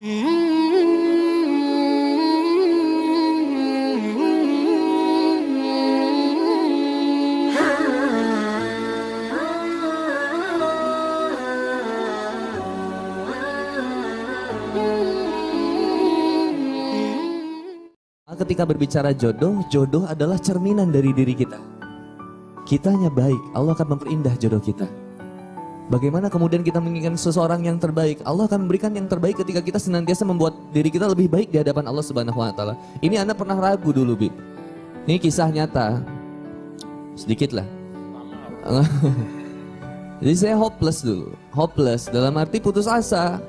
Ketika berbicara jodoh, jodoh adalah cerminan dari diri kita. Kitanya baik, Allah akan memperindah jodoh kita. Bagaimana kemudian kita menginginkan seseorang yang terbaik? Allah akan memberikan yang terbaik ketika kita senantiasa membuat diri kita lebih baik di hadapan Allah Subhanahu wa taala. Ini Anda pernah ragu dulu, Bi. Ini kisah nyata. Sedikit lah. Jadi saya hopeless dulu. Hopeless dalam arti putus asa.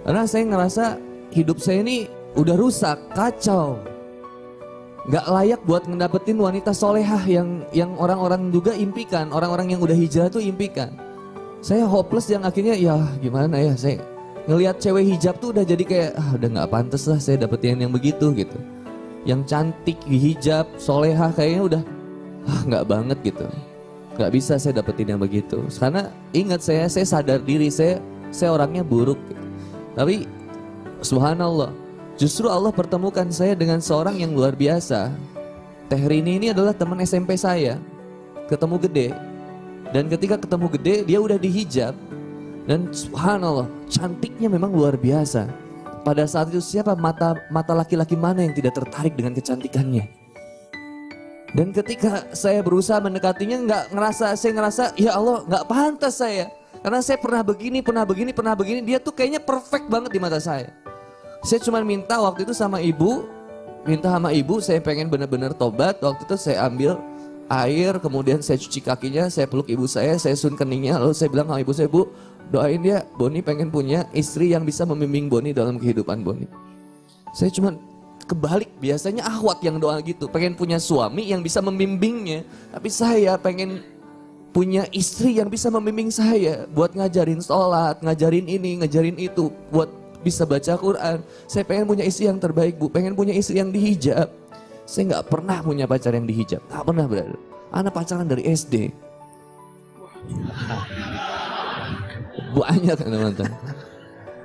Karena saya ngerasa hidup saya ini udah rusak, kacau. Gak layak buat ngedapetin wanita solehah yang orang-orang juga impikan. Orang-orang yang udah hijrah tuh impikan. Saya hopeless yang akhirnya ya gimana ya, saya ngelihat cewek hijab tuh udah jadi kayak udah gak pantas lah saya dapetin yang begitu gitu. Yang cantik hijab, solehah kayaknya udah gak banget gitu. Gak bisa saya dapetin yang begitu. Karena ingat saya sadar diri saya orangnya buruk gitu. Tapi subhanallah, justru Allah pertemukan saya dengan seorang yang luar biasa. Teh Rini ini adalah teman SMP saya. Ketemu gede. Dan ketika ketemu gede, dia udah dihijab. Dan subhanallah, cantiknya memang luar biasa. Pada saat itu siapa mata laki-laki mana yang tidak tertarik dengan kecantikannya? Dan ketika saya berusaha mendekatinya, saya ngerasa ya Allah nggak pantas saya. Karena saya pernah begini. Dia tuh kayaknya perfect banget di mata saya. Saya cuma minta waktu itu sama ibu, saya pengen benar-benar tobat. Waktu itu saya ambil air, kemudian saya cuci kakinya, saya peluk ibu saya sun keningnya, lalu saya bilang sama ibu saya, Bu, doain ya, Boni pengen punya istri yang bisa membimbing Boni dalam kehidupan Boni. Saya cuma kebalik, biasanya Ahwat yang doa gitu, pengen punya suami yang bisa membimbingnya, tapi saya pengen punya istri yang bisa membimbing saya, buat ngajarin sholat, ngajarin ini, ngajarin itu, buat bisa baca Quran. Saya pengen punya istri yang terbaik, Bu, pengen punya istri yang dihijab. Saya nggak pernah punya pacar yang dihijab, nggak pernah berada. Anak pacaran dari SD. Banyak teman-teman.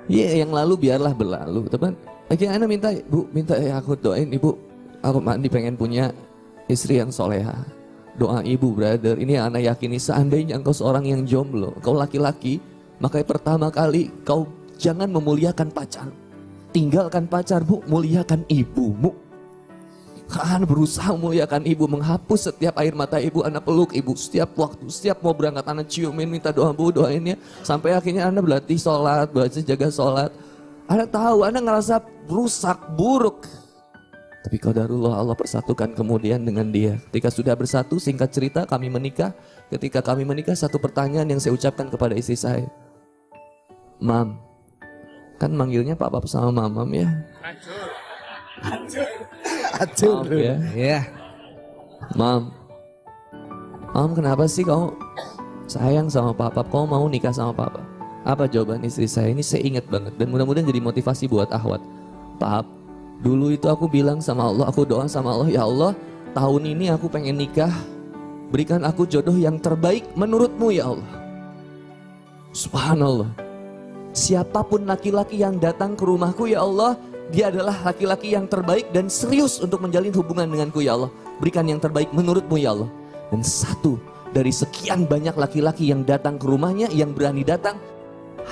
Iya, yang lalu biarlah berlalu, teman. Akhirnya Ana minta, Bu, ya aku doain ibu, aku mandi pengen punya istri yang soleha. Doa ibu, brother. Ini yang Ana yakini, seandainya engkau seorang yang jomblo, kau laki-laki, makanya pertama kali kau jangan memuliakan pacar. Tinggalkan pacar, Bu, muliakan ibumu. Kan berusaha memuliakan ibu, menghapus setiap air mata ibu, Anda peluk ibu setiap waktu, setiap mau berangkat Anda ciumin, minta doa, Bu, doainnya. Sampai akhirnya Anda berlatih sholat, jaga sholat. Anda tahu, Anda ngerasa rusak, buruk. Tapi qadarullah, Allah persatukan kemudian dengan dia. Ketika sudah bersatu, singkat cerita kami menikah. Ketika kami menikah, satu pertanyaan yang saya ucapkan kepada istri saya. Mam, kan manggilnya papa sama mamam ya. Acur ya. Yeah. Mam, kenapa sih kamu sayang sama papa? Kamu mau nikah sama papa? Apa jawaban istri saya? Ini saya ingat banget dan mudah-mudahan jadi motivasi buat Ahwat. Pap, dulu itu aku bilang sama Allah, aku doa sama Allah, ya Allah, tahun ini aku pengen nikah, berikan aku jodoh yang terbaik menurutmu ya Allah. Subhanallah. Siapapun laki-laki yang datang ke rumahku ya Allah, dia adalah laki-laki yang terbaik dan serius untuk menjalin hubungan denganku ya Allah. Berikan yang terbaik menurutmu ya Allah. Dan satu dari sekian banyak laki-laki yang datang ke rumahnya, yang berani datang,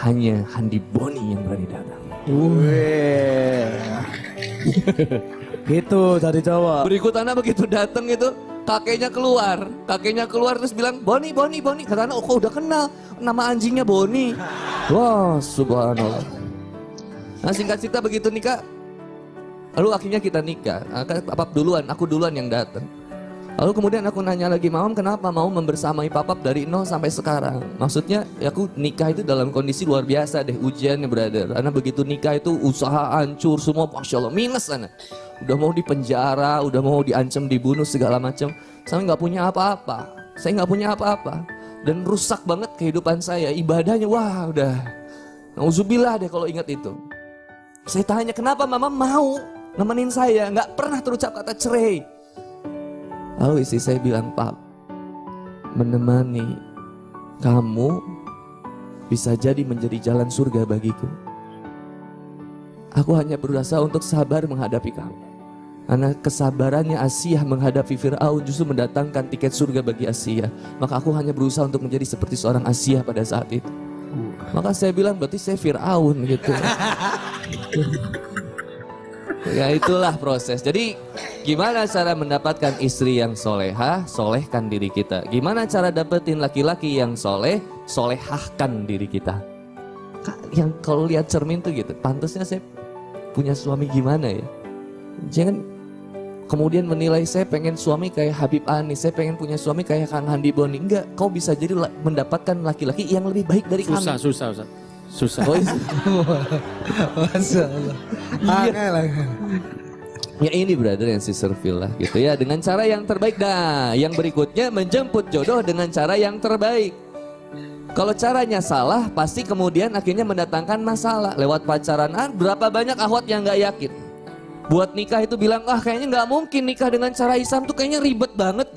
hanya Handi Boni yang berani datang. Gitu dari Jawa. Berikut Anda begitu datang itu, kakeknya keluar terus bilang, Boni. Kata Anda, oh kok udah kenal, nama anjingnya Boni. Wah, subhanallah. Nah singkat cerita begitu nikah, lalu akhirnya kita nikah. Aku duluan yang datang. Lalu kemudian aku nanya lagi, Mam kenapa mau membersamai papap dari nol sampai sekarang? Maksudnya aku nikah itu dalam kondisi luar biasa deh, ujiannya brother. Karena begitu nikah itu usaha hancur semua, Masya Allah, minus sana. Udah mau dipenjara, udah mau diancam dibunuh segala macam. Saya nggak punya apa-apa. Dan rusak banget kehidupan saya, ibadahnya wah udah. Nauzubillah deh kalau ingat itu. Saya tanya kenapa mama mau nemenin saya, nggak pernah terucap kata cerai. Lalu istri saya bilang, Pap, menemani kamu bisa jadi menjadi jalan surga bagiku. Aku hanya berusaha untuk sabar menghadapi kamu. Karena kesabarannya Asiyah menghadapi Fir'aun justru mendatangkan tiket surga bagi Asiyah. Maka aku hanya berusaha untuk menjadi seperti seorang Asiyah pada saat itu. Maka saya bilang berarti saya Fir'aun gitu. Ya itulah proses. Jadi gimana cara mendapatkan istri yang solehah? Solehkan diri kita. Gimana cara dapetin laki-laki yang soleh? Solehahkan diri kita. Yang kalau lihat cermin tuh gitu, pantasnya saya punya suami gimana ya? Jangan kemudian menilai saya pengen suami kayak Habib Anis, saya pengen punya suami kayak Kang Handi Boni. Enggak, kau bisa jadi mendapatkan laki-laki yang lebih baik dari kami. Susah. Oh, iya. Masya Allah. Iya. Ya ini brother and sister feel lah gitu ya. Dengan cara yang terbaik. Nah yang berikutnya menjemput jodoh dengan cara yang terbaik. Kalau caranya salah pasti kemudian akhirnya mendatangkan masalah. Lewat pacaran, berapa banyak akhwat yang gak yakin. Buat nikah itu bilang, kayaknya gak mungkin nikah dengan cara Islam tuh kayaknya ribet banget.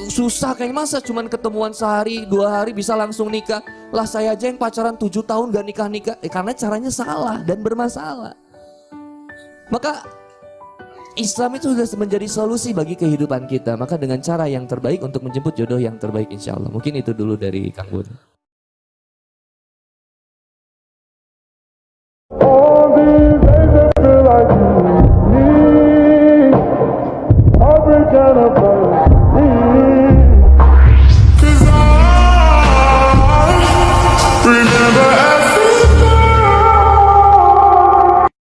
Susah kayaknya, masa cuman ketemuan sehari 2 hari bisa langsung nikah. Lah saya aja yang pacaran 7 tahun gak nikah-nikah. Karena caranya salah dan bermasalah. Maka Islam itu sudah menjadi solusi bagi kehidupan kita. Maka dengan cara yang terbaik untuk menjemput jodoh yang terbaik insya Allah. Mungkin itu dulu dari Kang Bun. All these days I feel like you need every kind of